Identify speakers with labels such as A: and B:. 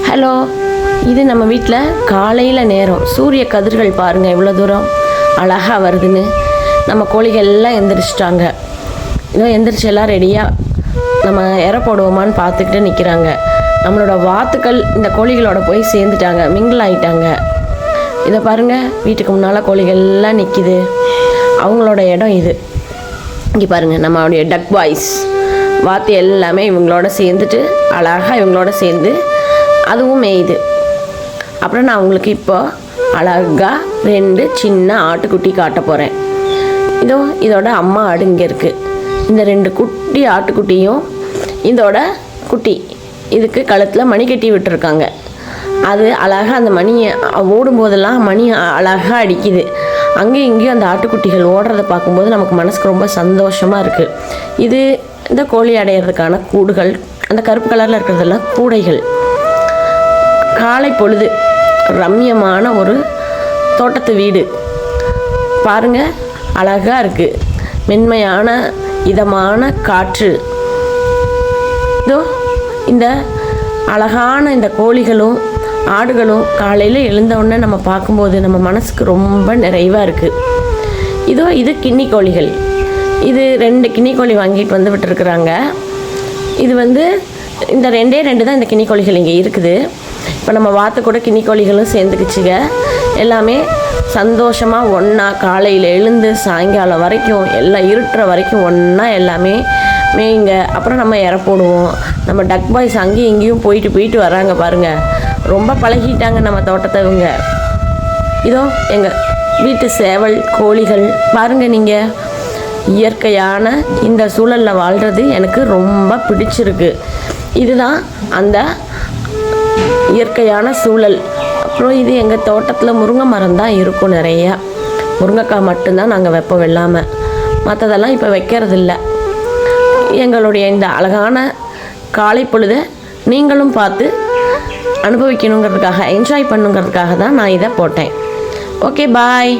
A: Hello, இது நம்ம வீட்டில் காலையில் நேரம் சூரிய கதிர்கள் பாருங்கள் எவ்வளோ தூரம் அழகாக வருதுன்னு. நம்ம கோழிகள் எல்லாம் எந்திரிச்சிட்டாங்க. இன்னும் எந்திரிச்சு எல்லாம் ரெடியாக நம்ம இற போடுவோமான்னு பார்த்துக்கிட்டு நிற்கிறாங்க. நம்மளோட வாத்துக்கள் இந்த கோழிகளோட போய் சேர்ந்துட்டாங்க, மிங்கிள் ஆகிட்டாங்க. இதை பாருங்கள், வீட்டுக்கு முன்னால் கோழிகள் எல்லாம் நிற்கிது. அவங்களோட இடம் இது. இங்கே பாருங்கள், நம்மளுடைய டக் பாய்ஸ் வாத்து எல்லாமே இவங்களோட சேர்ந்துட்டு அழகாக இவங்களோட சேர்ந்து அதுவும் மேயுது. அப்புறம் நான் உங்களுக்கு இப்போ அழகாக 2 சின்ன ஆட்டுக்குட்டி காட்ட போகிறேன். இதோட அம்மா ஆடு இங்கே இருக்குது. இந்த 2 குட்டி ஆட்டுக்குட்டியும் இதோட குட்டி இதுக்கு கழுத்தில் மணி கட்டி விட்டுருக்காங்க. அது அழகாக அந்த மணியை ஓடும்போதெல்லாம் மணி அழகாக அடிக்குது. அங்கேயும் இங்கேயும் அந்த ஆட்டுக்குட்டிகள் ஓடுறதை பார்க்கும்போது நமக்கு மனசுக்கு ரொம்ப சந்தோஷமாக இருக்குது. இது இந்த கோழி அடையிறதுக்கான கூடுகள். அந்த கருப்பு கலரில் இருக்கிறதெல்லாம் கூடைகள். காலை பொழுது ரம்யமான ஒரு தோட்டத்து வீடு பாருங்கள், அழகாக இருக்குது. மென்மையான இதமான காற்று. இந்த அழகான இந்த கோழிகளும் ஆடுகளும் காலையில் எழுந்தவுடனே நம்ம பார்க்கும்போது நம்ம மனசுக்கு ரொம்ப நிறைவாக இருக்குது. இது கின்னி கோழிகள். இது 2 கின்னி கோழி வாங்கிட்டு வந்து விட்டுருக்குறாங்க. இது இந்த 2 தான் இந்த கின்னி கோழிகள் இங்கே இருக்குது. இப்போ நம்ம வாத்து கூட கின்னி கோழிகளும் சேர்ந்துக்குச்சுங்க. எல்லாமே சந்தோஷமாக ஒன்றா காலையில் எழுந்து சாயங்காலம் வரைக்கும் எல்லாம் இருட்டுற வரைக்கும் ஒன்றா எல்லாமே மேய்ங்க. அப்புறம் நம்ம இற போடுவோம். நம்ம டக் பாய்ஸ் அங்கேயும் இங்கேயும் போயிட்டு வராங்க பாருங்கள். ரொம்ப பழகிட்டாங்க நம்ம தோட்டத்தை இவங்க. எங்கள் வீட்டு சேவல் கோழிகள் பாருங்கள். நீங்கள் இயற்கையான இந்த சூழலில் வாழ்கிறது எனக்கு ரொம்ப பிடிச்சிருக்கு. இதுதான் அந்த இயற்கையான சூழல். அப்புறம் இது எங்கள் தோட்டத்தில் முருங்கை மரம் தான் இருக்கும். நிறையா முருங்கைக்காய் மட்டும்தான் நாங்கள் வைப்போம் வெள்ளாமல். மற்றதெல்லாம் இப்போ வைக்கிறதில்ல. எங்களுடைய இந்த அழகான காலை பொழுதை நீங்களும் பார்த்து அனுபவிக்கணுங்கிறதுக்காக, என்ஜாய் பண்ணுங்கிறதுக்காக தான் நான் இதை போட்டேன். ஓகே, பாய்.